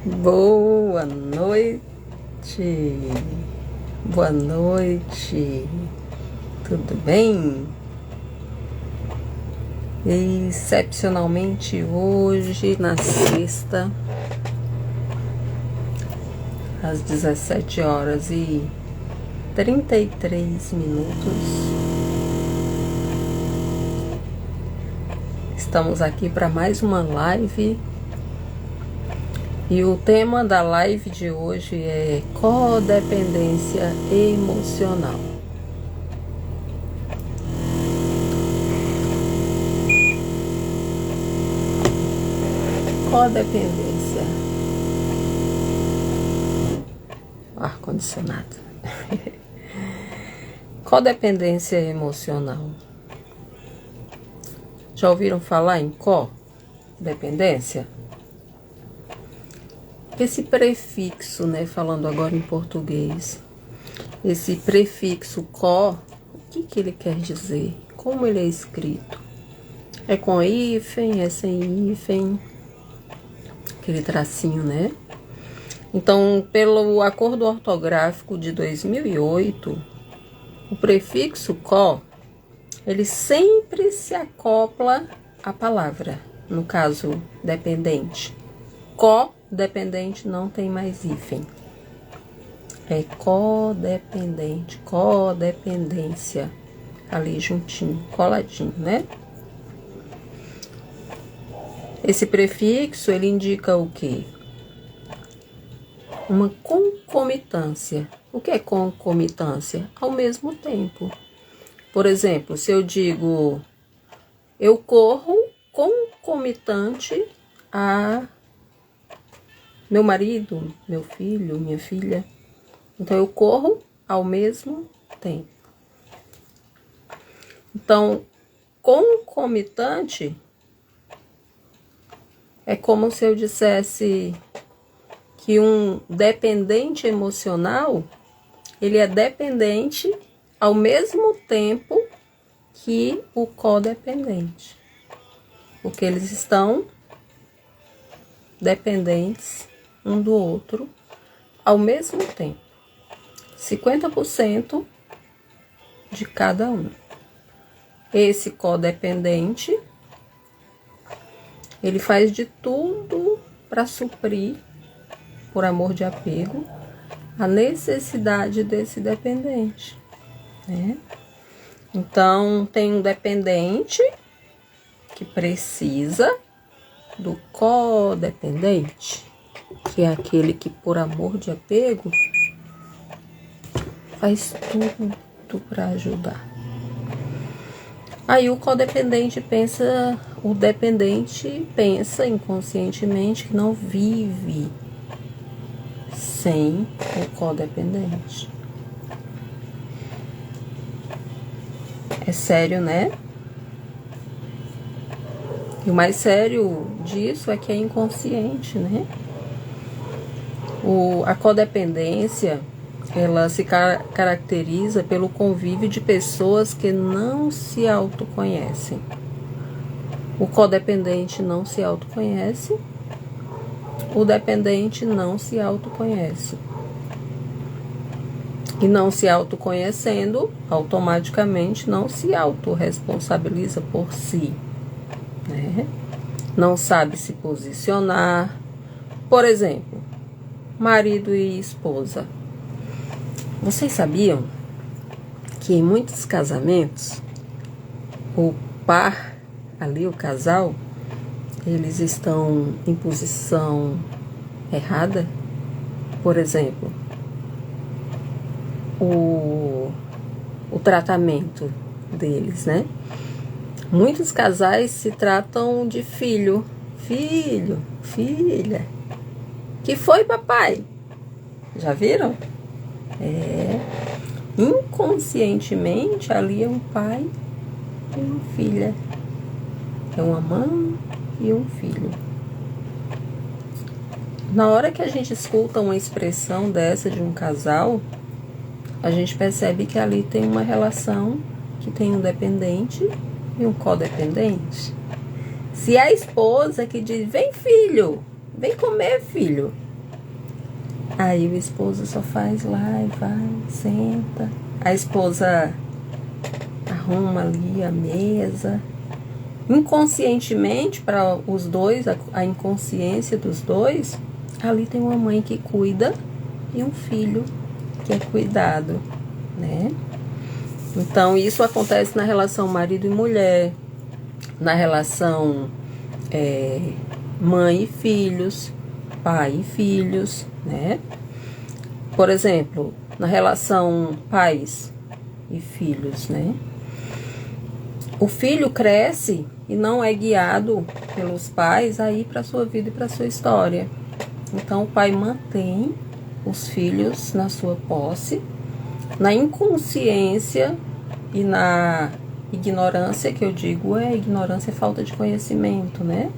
Boa noite, boa noite, tudo bem? Excepcionalmente hoje, na sexta, às 17h33, estamos aqui para mais uma live. E o tema da live de hoje é codependência emocional. Codependência. Ar-condicionado. Codependência emocional. Já ouviram falar em codependência? Esse prefixo, falando agora em português, esse prefixo co, o que ele quer dizer? Como ele é escrito? É com hífen, é sem hífen, aquele tracinho, Então, pelo Acordo Ortográfico de 2008, o prefixo co, ele sempre se acopla à palavra, no caso, dependente. Codependente não tem mais hífen. É codependente, codependência. Ali juntinho, coladinho, Esse prefixo, ele indica o quê? Uma concomitância. O que é concomitância? Ao mesmo tempo. Por exemplo, se eu digo, eu corro concomitante a meu marido, meu filho, minha filha. Então, eu corro ao mesmo tempo. Então, concomitante é como se eu dissesse que um dependente emocional, ele é dependente ao mesmo tempo que o codependente. Porque eles estão dependentes um do outro ao mesmo tempo. 50% de cada um. Esse codependente, ele faz de tudo para suprir, por amor de apego, a necessidade desse dependente, Então, tem um dependente que precisa do codependente, que é aquele que, por amor de apego, faz tudo para ajudar. Aí o dependente pensa inconscientemente que não vive sem o codependente. É sério, E o mais sério disso é que é inconsciente, A codependência, ela se caracteriza pelo convívio de pessoas que não se autoconhecem. O codependente não se autoconhece, o dependente não se autoconhece. E não se autoconhecendo, automaticamente não se autorresponsabiliza por si. Não sabe se posicionar. Por exemplo, marido e esposa. Vocês sabiam que em muitos casamentos, o par ali, o casal, eles estão em posição errada? Por exemplo, o tratamento deles, Muitos casais se tratam de filho, filha. Que foi, papai? Já viram? Inconscientemente ali é um pai e uma filha. É uma mãe e um filho. Na hora que a gente escuta uma expressão dessa de um casal, a gente percebe que ali tem uma relação que tem um dependente e um codependente. Se a esposa que diz, vem filho, vem comer filho, Aí o esposo só faz lá e vai, senta. A esposa arruma ali a mesa. Inconscientemente, para os dois, a inconsciência dos dois, ali tem uma mãe que cuida e um filho que é cuidado, né? Então, isso acontece na relação marido e mulher, na relação mãe e filhos, pai e filhos, né? Por exemplo, na relação pais e filhos, né? O filho cresce e não é guiado pelos pais a ir para a sua vida e para a sua história. Então, o pai mantém os filhos na sua posse, na inconsciência e na ignorância, que eu digo ignorância é falta de conhecimento, né?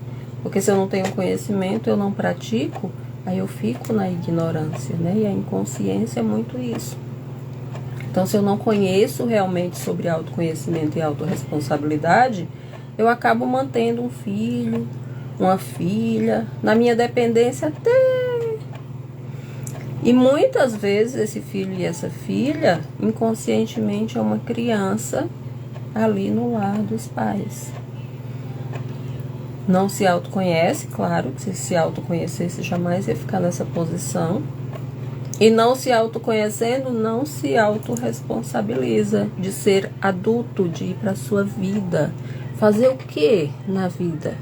Porque se eu não tenho conhecimento, eu não pratico, aí eu fico na ignorância, né? E a inconsciência é muito isso. Então, se eu não conheço realmente sobre autoconhecimento e autorresponsabilidade, eu acabo mantendo um filho, uma filha, na minha dependência até. E muitas vezes esse filho e essa filha, inconscientemente, é uma criança ali no lar dos pais. Não se autoconhece, claro, que se autoconhecesse jamais ia ficar nessa posição. E não se autoconhecendo, não se autorresponsabiliza de ser adulto, de ir para a sua vida. Fazer o que na vida?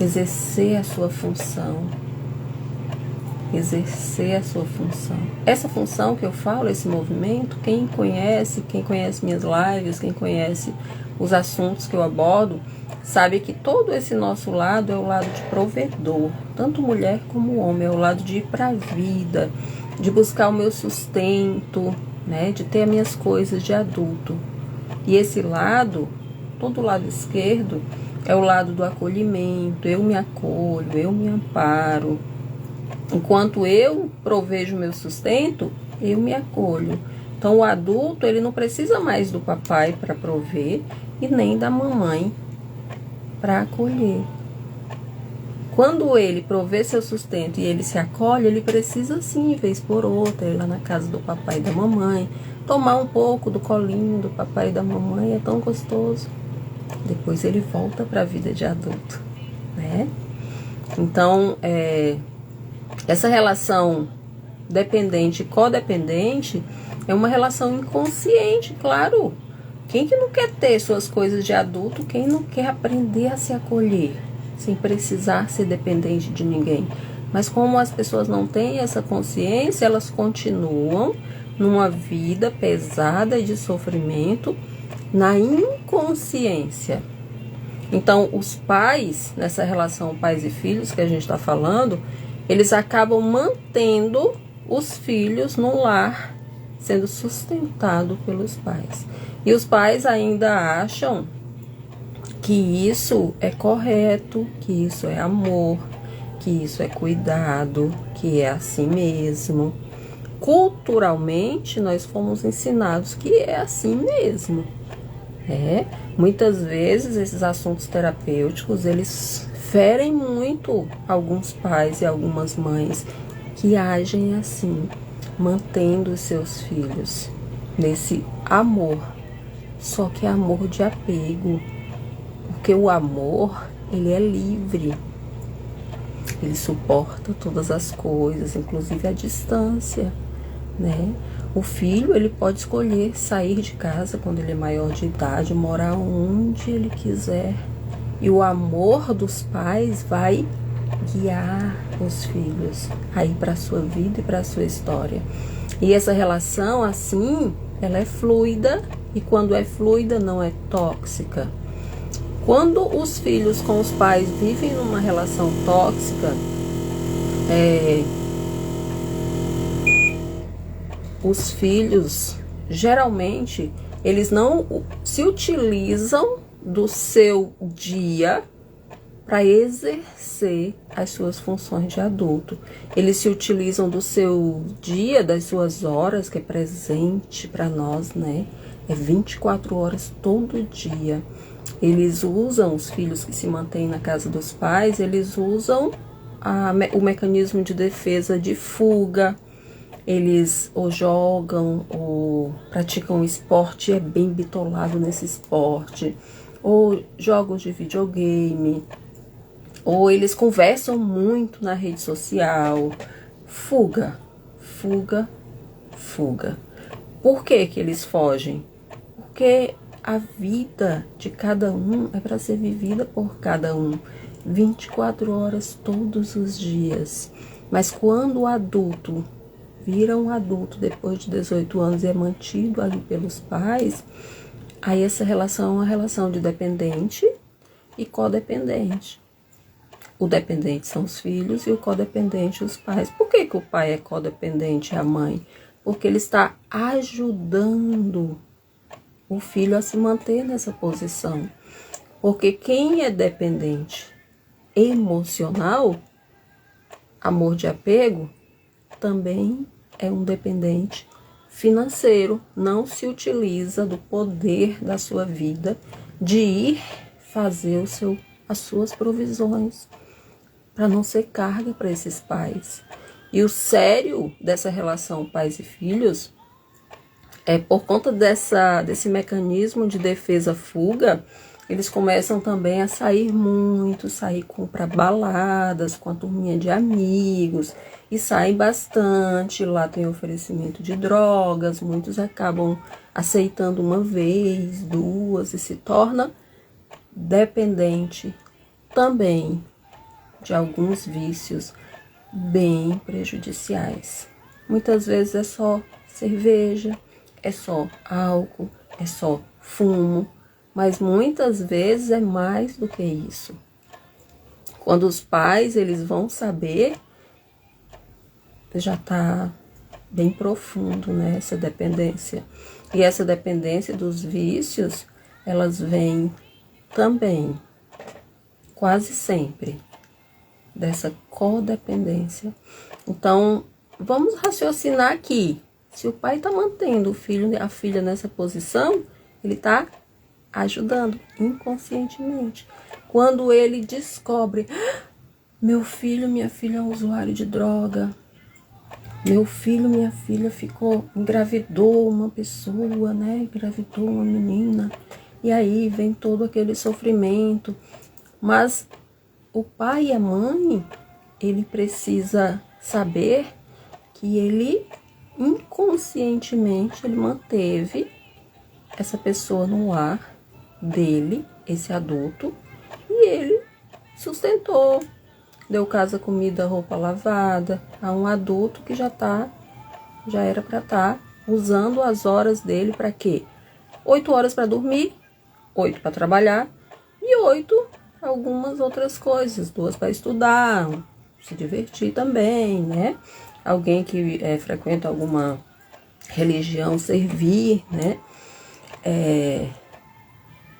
Exercer a sua função. Exercer a sua função. Essa função que eu falo, esse movimento, quem conhece minhas lives, quem conhece os assuntos que eu abordo, sabe que todo esse nosso lado é o lado de provedor, tanto mulher como homem, é o lado de ir para a vida, de buscar o meu sustento, né, de ter as minhas coisas de adulto. E esse lado, todo o lado esquerdo, é o lado do acolhimento, eu me acolho, eu me amparo. Enquanto eu provejo o meu sustento, eu me acolho. Então o adulto, ele não precisa mais do papai para prover e nem da mamãe para acolher. Quando ele provê seu sustento e ele se acolhe, ele precisa sim, vez por outra, ir lá na casa do papai e da mamãe, tomar um pouco do colinho do papai e da mamãe, é tão gostoso. Depois ele volta para a vida de adulto, né? Então, essa relação dependente e codependente é uma relação inconsciente, claro. Quem que não quer ter suas coisas de adulto? Quem não quer aprender a se acolher, sem precisar ser dependente de ninguém? Mas como as pessoas não têm essa consciência, elas continuam numa vida pesada e de sofrimento, na inconsciência. Então, os pais, nessa relação pais e filhos que a gente está falando, eles acabam mantendo os filhos no lar, sendo sustentado pelos pais. E os pais ainda acham que isso é correto, que isso é amor, que isso é cuidado, que é assim mesmo. Culturalmente, nós fomos ensinados que é assim mesmo. Muitas vezes esses assuntos terapêuticos, eles ferem muito alguns pais e algumas mães que agem assim, mantendo os seus filhos nesse amor, só que é amor de apego, porque o amor, ele é livre, ele suporta todas as coisas, inclusive a distância, né? O filho, ele pode escolher sair de casa quando ele é maior de idade, morar onde ele quiser. E o amor dos pais vai guiar os filhos a ir para a sua vida e para a sua história. E essa relação, assim, ela é fluida, e quando é fluida, não é tóxica. Quando os filhos com os pais vivem numa relação tóxica, os filhos, geralmente, eles não se utilizam do seu dia para exercer as suas funções de adulto. Eles se utilizam do seu dia, das suas horas, que é presente para nós, né? É 24 horas todo dia. Eles usam, os filhos que se mantêm na casa dos pais, eles usam o mecanismo de defesa de fuga. Eles ou jogam ou praticam esporte, é bem bitolado nesse esporte, ou jogos de videogame, ou eles conversam muito na rede social. Fuga, fuga, fuga. Por que que eles fogem? Porque a vida de cada um é para ser vivida por cada um, 24 horas todos os dias. Mas quando o adulto vira um adulto depois de 18 anos e é mantido ali pelos pais, aí essa relação é uma relação de dependente e codependente. O dependente são os filhos e o codependente os pais. Por que que o pai é codependente e a mãe? Porque ele está ajudando o filho a se manter nessa posição. Porque quem é dependente emocional, amor de apego, também é um dependente financeiro. Não se utiliza do poder da sua vida de ir fazer as suas provisões, para não ser carga para esses pais. E o sério dessa relação pais e filhos é por conta desse mecanismo de defesa-fuga. Eles começam também a sair muito, sair para baladas com a turminha de amigos, e saem bastante. Lá tem oferecimento de drogas, muitos acabam aceitando uma vez, duas, e se torna dependente também de alguns vícios bem prejudiciais. Muitas vezes é só cerveja, é só álcool, é só fumo, mas muitas vezes é mais do que isso. Quando os pais eles vão saber, já está bem profundo, né, essa dependência. E essa dependência dos vícios, elas vêm também, quase sempre, dessa codependência. Então, vamos raciocinar aqui. Se o pai está mantendo o filho e a filha nessa posição, ele está ajudando inconscientemente. Quando ele descobre, meu filho, minha filha é um usuário de droga, meu filho, minha filha engravidou uma pessoa, né? Engravidou uma menina. E aí vem todo aquele sofrimento. Mas o pai e a mãe, ele precisa saber que ele inconscientemente ele manteve essa pessoa no lar dele, esse adulto, e ele sustentou, deu casa, comida, roupa lavada a um adulto que já era para estar usando as horas dele para quê? 8 horas para dormir, 8 para trabalhar e 8 para algumas outras coisas, 2 para estudar, se divertir também, né? Alguém que frequenta alguma religião, servir, né?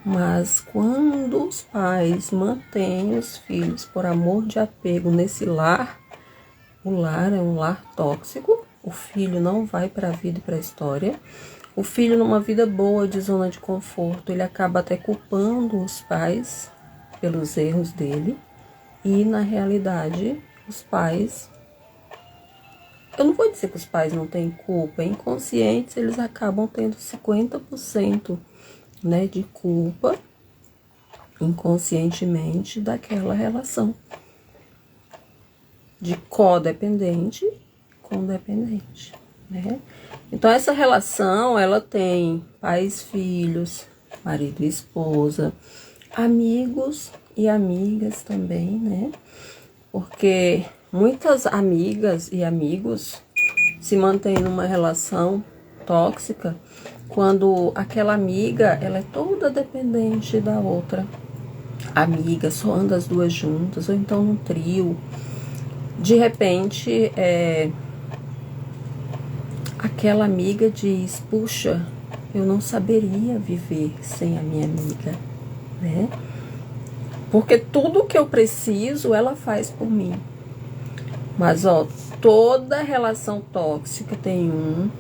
Mas quando os pais mantêm os filhos por amor de apego nesse lar, o lar é um lar tóxico, o filho não vai para a vida e para a história. O filho, numa vida boa, de zona de conforto, ele acaba até culpando os pais pelos erros dele. E, na realidade, os pais... Eu não vou dizer que os pais não têm culpa. Inconscientes, eles acabam tendo 50%, né, de culpa, inconscientemente, daquela relação de codependente com dependente, né? Então, essa relação, ela tem pais, filhos, marido e esposa, amigos e amigas também, né? Porque muitas amigas e amigos se mantêm numa relação tóxica quando aquela amiga, ela é toda dependente da outra amiga, só anda as duas juntas, ou então num trio. De repente, aquela amiga diz, puxa, eu não saberia viver sem a minha amiga, né? Porque tudo que eu preciso, ela faz por mim. Mas, toda relação tóxica tem um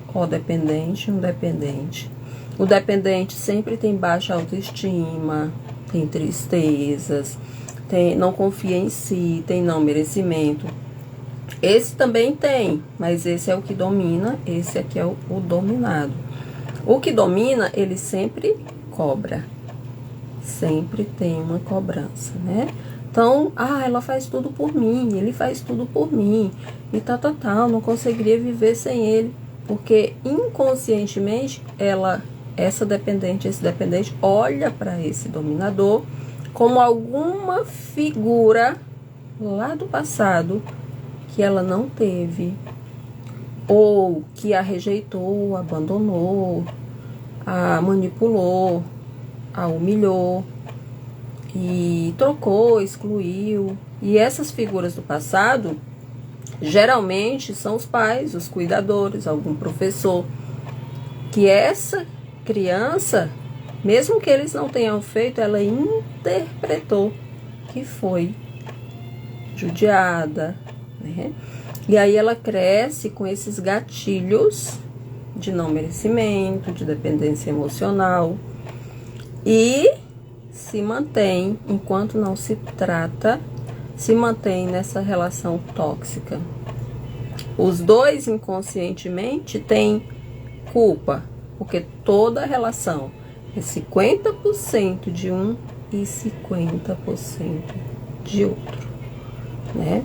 codependente e um dependente. O dependente sempre tem baixa autoestima, tem tristezas, não confia em si, tem não merecimento. Esse também tem, mas esse é o que domina, esse aqui é o dominado. O que domina, ele sempre cobra. Sempre tem uma cobrança, né? Então, ela faz tudo por mim, ele faz tudo por mim, e tal, não conseguiria viver sem ele, porque inconscientemente esse dependente olha para esse dominador como alguma figura lá do passado que ela não teve, ou que a rejeitou, abandonou, a manipulou, a humilhou, e trocou, excluiu. E essas figuras do passado, geralmente são os pais, os cuidadores, algum professor, que essa criança, mesmo que eles não tenham feito, ela interpretou que foi judiada, né? E aí ela cresce com esses gatilhos de não merecimento, de dependência emocional, e se mantém, enquanto não se trata, se mantém nessa relação tóxica. Os dois inconscientemente têm culpa, porque toda relação é 50% de um e 50% de outro, né?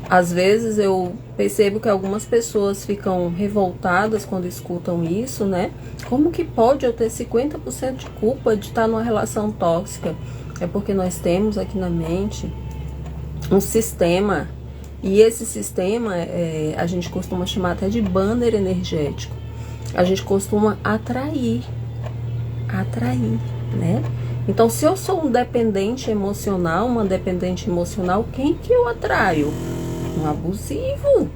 Às vezes eu percebo que algumas pessoas ficam revoltadas quando escutam isso, né? Como que pode eu ter 50% de culpa de estar numa relação tóxica? É porque nós temos aqui na mente um sistema, e esse sistema a gente costuma chamar até de banner energético. A gente costuma atrair, né? Então, se eu sou um dependente emocional, uma dependente emocional, quem que eu atraio? Um abusivo,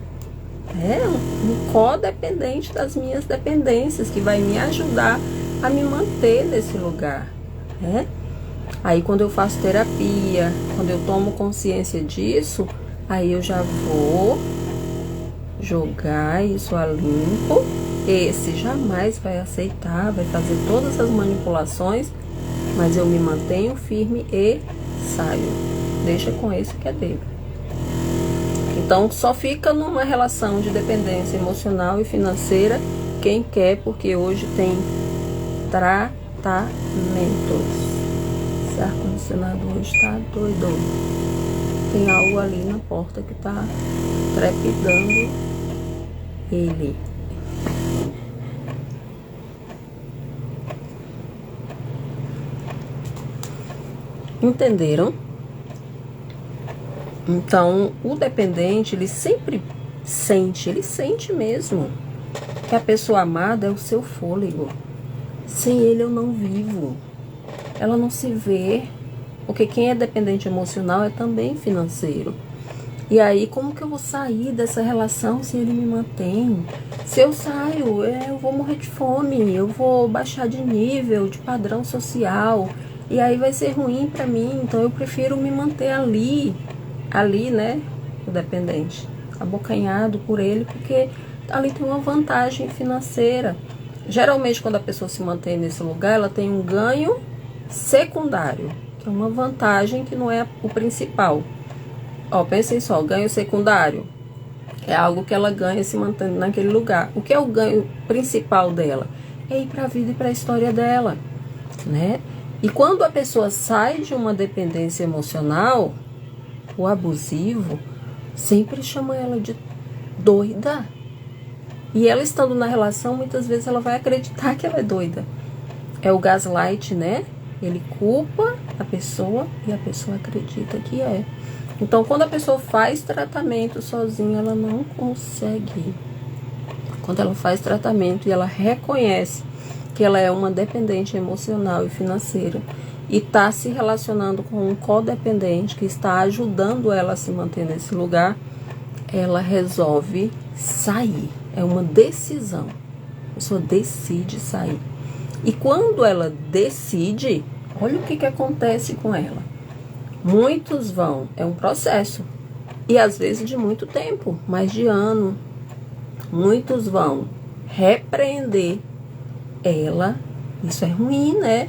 um codependente das minhas dependências, que vai me ajudar a me manter nesse lugar, né? Aí quando eu faço terapia, quando eu tomo consciência disso, aí eu já vou jogar isso a limpo. Esse jamais vai aceitar, vai fazer todas as manipulações, mas eu me mantenho firme e saio. Deixa com esse que é dele. Então, só fica numa relação de dependência emocional e financeira quem quer, porque hoje tem tratamentos. Esse ar-condicionado hoje tá doido. Tem algo ali na porta que tá trepidando ele. Entenderam? Então, o dependente, ele sempre sente, ele sente mesmo que a pessoa amada é o seu fôlego. Sem ele eu não vivo. Ela não se vê, porque quem é dependente emocional é também financeiro. E aí, como que eu vou sair dessa relação se ele me mantém? Se eu saio, eu vou morrer de fome, eu vou baixar de nível, de padrão social, e aí vai ser ruim pra mim. Então, eu prefiro me manter ali, né, o dependente, abocanhado por ele, porque ali tem uma vantagem financeira. Geralmente, quando a pessoa se mantém nesse lugar, ela tem um ganho secundário, que é uma vantagem que não é o principal. Pensem só, ganho secundário é algo que ela ganha se mantendo naquele lugar. O que é o ganho principal dela? É ir para a vida e para a história dela, né? E quando a pessoa sai de uma dependência emocional, o abusivo sempre chama ela de doida. E ela estando na relação, muitas vezes ela vai acreditar que ela é doida. É o gaslight, né? Ele culpa a pessoa e a pessoa acredita que é. Então, quando a pessoa faz tratamento sozinha, ela não consegue. Quando ela faz tratamento e ela reconhece que ela é uma dependente emocional e financeira e está se relacionando com um codependente que está ajudando ela a se manter nesse lugar, ela resolve sair. É uma decisão. A pessoa decide sair. E quando ela decide, olha o que acontece com ela. Muitos vão, é um processo, e às vezes de muito tempo, mais de ano. Muitos vão repreender ela, isso é ruim, né?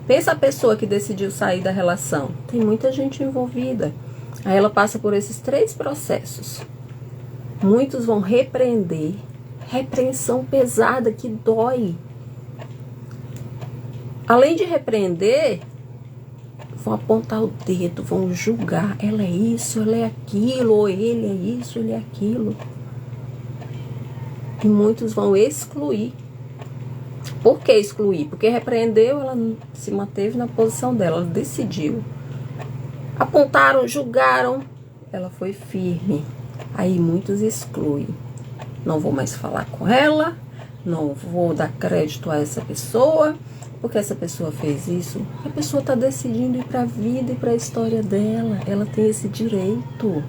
Pensa a pessoa que decidiu sair da relação. Tem muita gente envolvida. Aí ela passa por esses 3 processos. Muitos vão repreender. Repreensão pesada que dói. Além de repreender, vão apontar o dedo, vão julgar. Ela é isso, ela é aquilo, ou ele é isso, ele é aquilo. E muitos vão excluir. Por que excluir? Porque repreendeu, ela se manteve na posição dela, ela decidiu. Apontaram, julgaram, ela foi firme. Aí muitos excluem. Não vou mais falar com ela, não vou dar crédito a essa pessoa, porque essa pessoa fez isso. A pessoa está decidindo ir para a vida e para a história dela. Ela tem esse direito.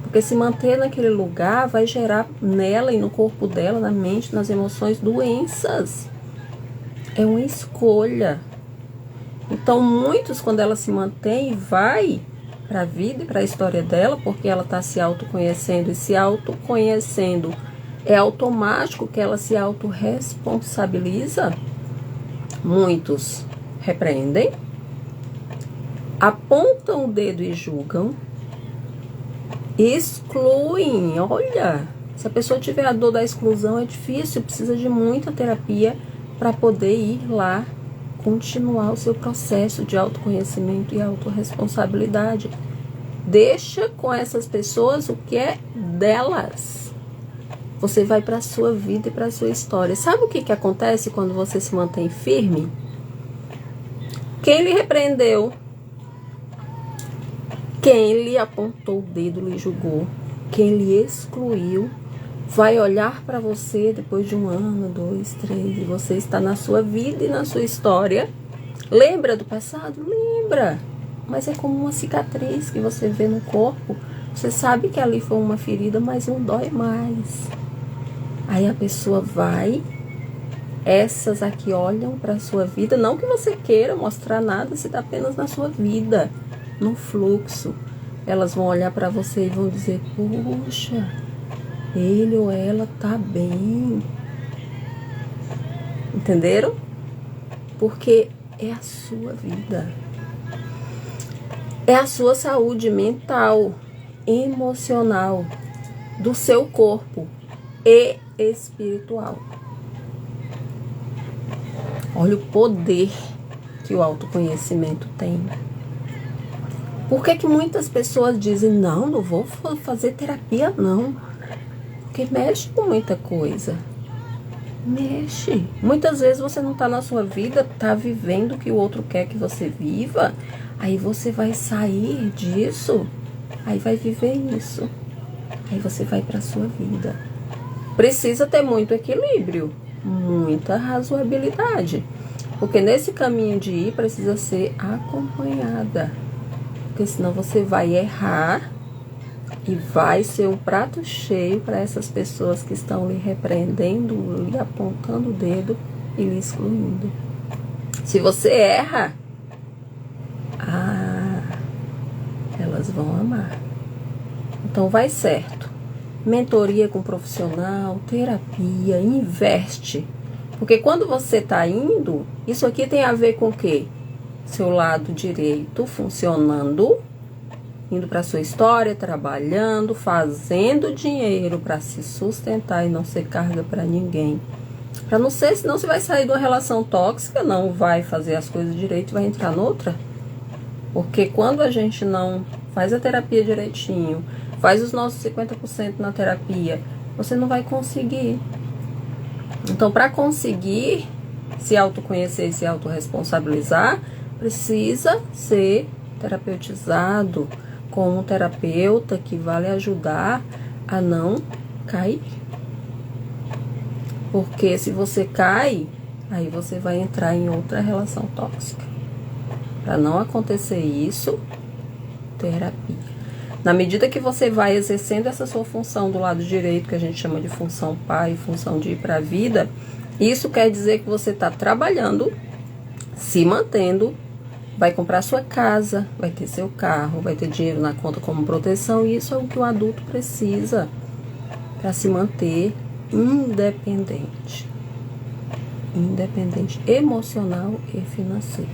Porque se manter naquele lugar vai gerar nela e no corpo dela, na mente, nas emoções, doenças. É uma escolha. Então, muitos, quando ela se mantém, vai para a vida e para a história dela, porque ela está se autoconhecendo, e se autoconhecendo é automático que ela se autorresponsabiliza. Muitos repreendem, apontam o dedo e julgam, excluem. Olha, se a pessoa tiver a dor da exclusão é difícil, precisa de muita terapia para poder ir lá continuar o seu processo de autoconhecimento e autorresponsabilidade. Deixa com essas pessoas o que é delas. Você vai para a sua vida e para a sua história. Sabe o que acontece quando você se mantém firme? Quem lhe repreendeu, quem lhe apontou o dedo, lhe julgou, quem lhe excluiu, vai olhar para você depois de 1 ano, 2, 3, e você está na sua vida e na sua história. Lembra do passado? Lembra. Mas é como uma cicatriz que você vê no corpo. Você sabe que ali foi uma ferida, mas não dói mais. Aí a pessoa vai, essas aqui olham para a sua vida, não que você queira mostrar nada, você está apenas na sua vida, no fluxo. Elas vão olhar para você e vão dizer, poxa, ele ou ela tá bem. Entenderam? Porque é a sua vida. É a sua saúde mental, emocional, do seu corpo e espiritual. Olha o poder que o autoconhecimento tem. Por que muitas pessoas dizem, não vou fazer terapia, não? Porque mexe com muita coisa. Mexe. Muitas vezes você não está na sua vida, está vivendo o que o outro quer que você viva. Aí você vai sair disso, aí vai viver isso. Aí você vai para a sua vida. Precisa ter muito equilíbrio, muita razoabilidade. Porque nesse caminho de ir precisa ser acompanhada. Porque senão você vai errar e vai ser um prato cheio para essas pessoas que estão lhe repreendendo, lhe apontando o dedo e lhe excluindo. Se você erra, elas vão amar. Então vai certo. Mentoria com profissional, terapia, investe. Porque quando você está indo, isso aqui tem a ver com o quê? Seu lado direito funcionando, indo para sua história, trabalhando, fazendo dinheiro para se sustentar e não ser carga para ninguém. Para não ser, senão você vai sair de uma relação tóxica, não vai fazer as coisas direito e vai entrar noutra. Porque quando a gente não faz a terapia direitinho, faz os nossos 50% na terapia, você não vai conseguir. Então, para conseguir se autoconhecer e se autorresponsabilizar, precisa ser terapeutizado com um terapeuta que vai lhe ajudar a não cair. Porque se você cai, aí você vai entrar em outra relação tóxica. Para não acontecer isso, terapia. Na medida que você vai exercendo essa sua função do lado direito, que a gente chama de função pai, função de ir para a vida, isso quer dizer que você está trabalhando, se mantendo, vai comprar sua casa, vai ter seu carro, vai ter dinheiro na conta como proteção, e isso é o que o adulto precisa para se manter independente. Independente emocional e financeiro.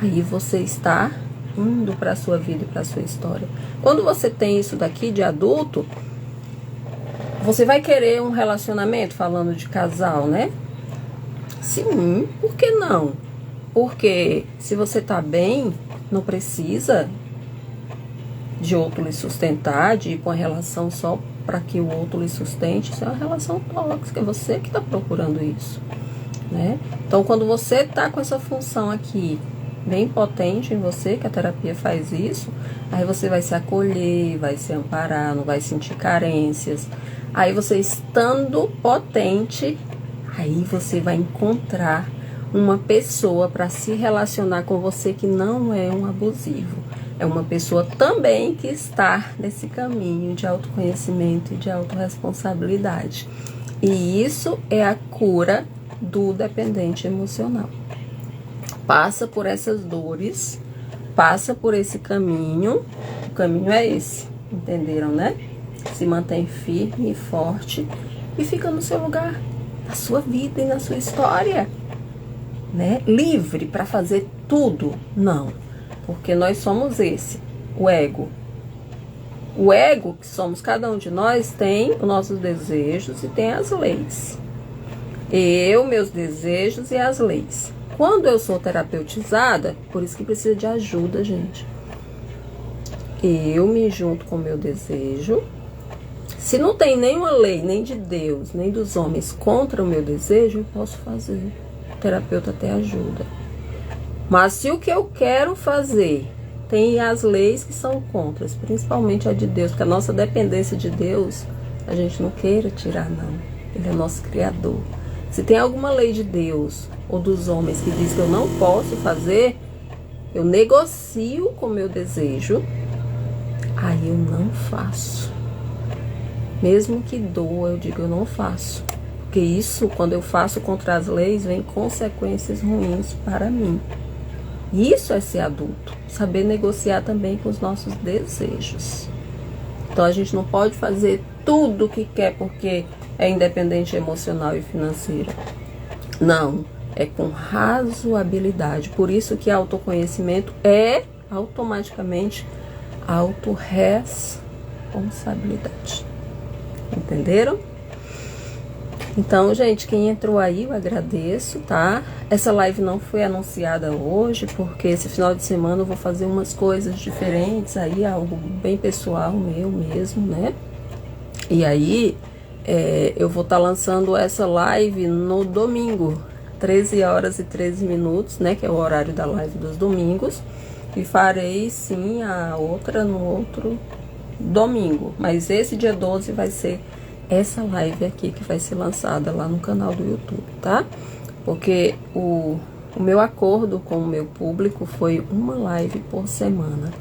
aí você está indo para a sua vida e para a sua história. Quando você tem isso daqui de adulto, você vai querer um relacionamento, falando de casal, né? Sim, por que não? Porque se você tá bem, não precisa de outro lhe sustentar, de ir para uma relação só para que o outro lhe sustente. Isso é uma relação tóxica, é você que está procurando isso, né? Então, quando você tá com essa função aqui bem potente em você, que a terapia faz isso, aí você vai se acolher, vai se amparar, não vai sentir carências. Aí você estando potente, aí você vai encontrar uma pessoa para se relacionar com você que não é um abusivo. É uma pessoa também que está nesse caminho de autoconhecimento e de autorresponsabilidade. E isso é a cura do dependente emocional. Passa por essas dores, passa por esse caminho. O caminho é esse, entenderam, né? Se mantém firme e forte e fica no seu lugar, na sua vida e na sua história, né? Livre para fazer tudo? Não, porque nós somos o ego. O ego, que somos cada um de nós, tem os nossos desejos e tem as leis. Eu, meus desejos e as leis. Quando eu sou terapeutizada, por isso que precisa de ajuda, gente. Eu me junto com o meu desejo. Se não tem nenhuma lei, nem de Deus, nem dos homens contra o meu desejo, eu posso fazer. O terapeuta até ajuda. Mas se o que eu quero fazer tem as leis que são contras, principalmente a de Deus, porque a nossa dependência de Deus, a gente não queira tirar, não. Ele é nosso Criador. Se tem alguma lei de Deus ou dos homens que diz que eu não posso fazer, eu negocio com o meu desejo, aí eu não faço. Mesmo que doa, eu digo, eu não faço. Porque isso, quando eu faço contra as leis, vem consequências ruins para mim. Isso é ser adulto. Saber negociar também com os nossos desejos. Então, a gente não pode fazer tudo o que quer porque é independente emocional e financeira. Não, é com razoabilidade. Por isso que autoconhecimento é automaticamente autorresponsabilidade. Entenderam? Então, gente, quem entrou aí, eu agradeço, tá? Essa live não foi anunciada hoje, porque esse final de semana eu vou fazer umas coisas diferentes aí, algo bem pessoal meu mesmo, né? E aí, eu vou estar lançando essa live no domingo, 13 horas e 13 minutos, né? Que é o horário da live dos domingos. E farei, sim, a outra no outro domingo. Mas esse dia 12 vai ser essa live aqui que vai ser lançada lá no canal do YouTube, tá? Porque o meu acordo com o meu público foi uma live por semana.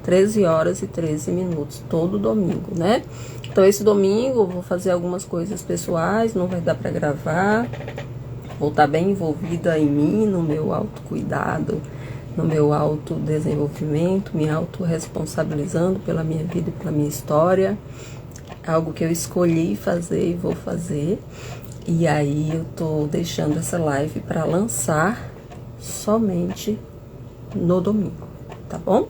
13 horas e 13 minutos, todo domingo, né? Então, esse domingo eu vou fazer algumas coisas pessoais, não vai dar pra gravar. Vou estar bem envolvida em mim, no meu autocuidado, no meu autodesenvolvimento, me autorresponsabilizando pela minha vida e pela minha história. Algo que eu escolhi fazer e vou fazer. E aí eu tô deixando essa live para lançar somente no domingo, tá bom?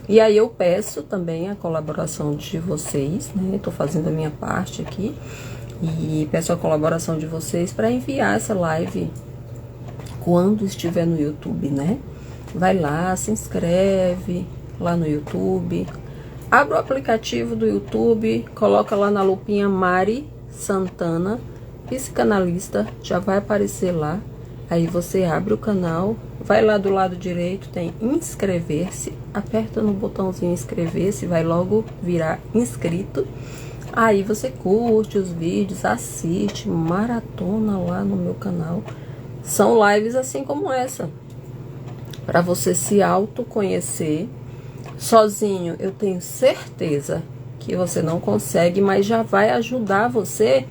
E aí eu peço também a colaboração de vocês, né? Tô fazendo a minha parte aqui. E peço a colaboração de vocês para enviar essa live quando estiver no YouTube, né? Vai lá, se inscreve lá no YouTube. Abre o aplicativo do YouTube, coloca lá na lupinha Mari Santana, psicanalista, já vai aparecer lá. Aí você abre o canal, vai lá do lado direito, tem inscrever-se, aperta no botãozinho inscrever-se, vai logo virar inscrito. Aí você curte os vídeos, assiste, maratona lá no meu canal. São lives assim como essa, para você se autoconhecer. Sozinho, eu tenho certeza que você não consegue, mas já vai ajudar você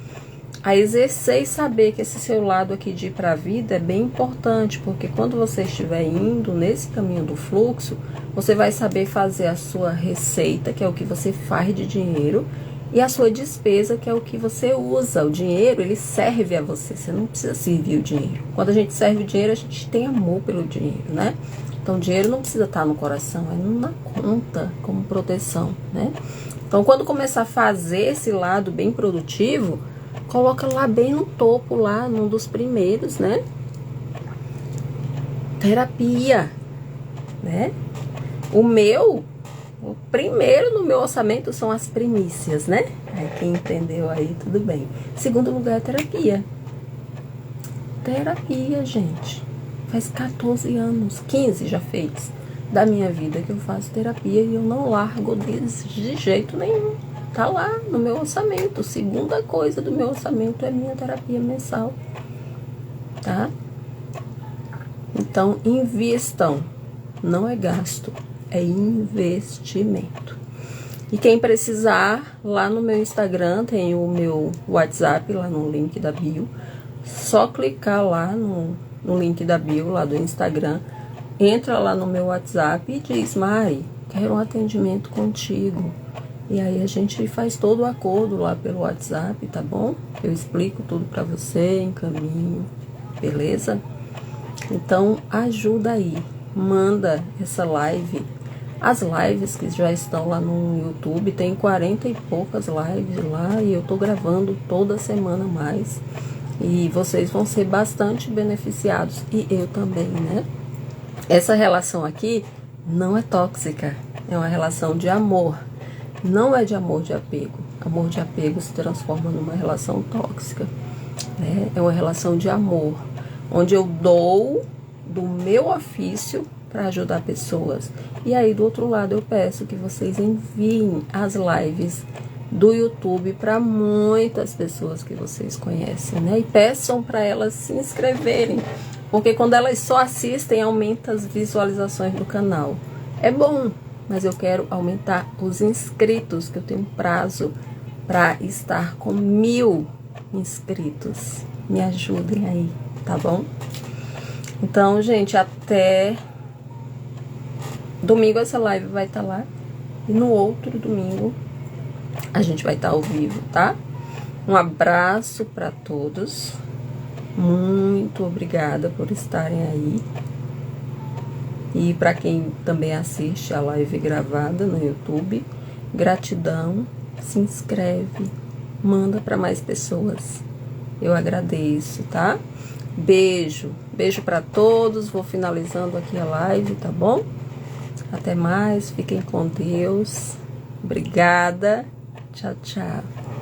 a exercer e saber que esse seu lado aqui de ir para a vida é bem importante, porque quando você estiver indo nesse caminho do fluxo, você vai saber fazer a sua receita, que é o que você faz de dinheiro, e a sua despesa, que é o que você usa. O dinheiro, ele serve a você, você não precisa servir o dinheiro. Quando a gente serve o dinheiro, a gente tem amor pelo dinheiro, né? Então, o dinheiro não precisa estar no coração, é na conta, como proteção, né? Então, quando começar a fazer esse lado bem produtivo, coloca lá bem no topo, lá, num dos primeiros, né? Terapia, né? O primeiro no meu orçamento são as primícias, né? Aí, quem entendeu aí, tudo bem. Segundo lugar é terapia. Terapia, gente. Faz 14 anos, 15 já fez, da minha vida que eu faço terapia e eu não largo de jeito nenhum. Tá lá no meu orçamento. Segunda coisa do meu orçamento é minha terapia mensal, tá? Então, invistam. Não é gasto, é investimento. E quem precisar, lá no meu Instagram tem o meu WhatsApp, lá no link da bio. Só clicar lá no link da bio, lá do Instagram. Entra lá no meu WhatsApp e diz: Mari, quero um atendimento contigo. E aí a gente faz todo o acordo lá pelo WhatsApp, tá bom? Eu explico tudo pra você, encaminho, beleza? Então, ajuda aí. Manda essa live. As lives que já estão lá no YouTube, tem 40 e poucas lives lá e eu tô gravando toda semana mais. E vocês vão ser bastante beneficiados. E eu também, né? Essa relação aqui não é tóxica. É uma relação de amor. Não é de amor de apego. Amor de apego se transforma numa relação tóxica, né? É uma relação de amor, onde eu dou do meu ofício para ajudar pessoas. E aí, do outro lado, eu peço que vocês enviem as lives do YouTube para muitas pessoas que vocês conhecem, né? E peçam para elas se inscreverem, porque quando elas só assistem, aumenta as visualizações do canal. É bom, mas eu quero aumentar os inscritos, que eu tenho prazo para estar com 1000 inscritos. Me ajudem aí, tá bom? Então, gente, até domingo essa live vai estar lá. E no outro domingo a gente vai estar ao vivo, tá? Um abraço para todos. Muito obrigada por estarem aí. E para quem também assiste a live gravada no YouTube, gratidão. Se inscreve, manda para mais pessoas. Eu agradeço, tá? Beijo para todos. Vou finalizando aqui a live, tá bom? Até mais, fiquem com Deus. Obrigada. Tchau, tchau.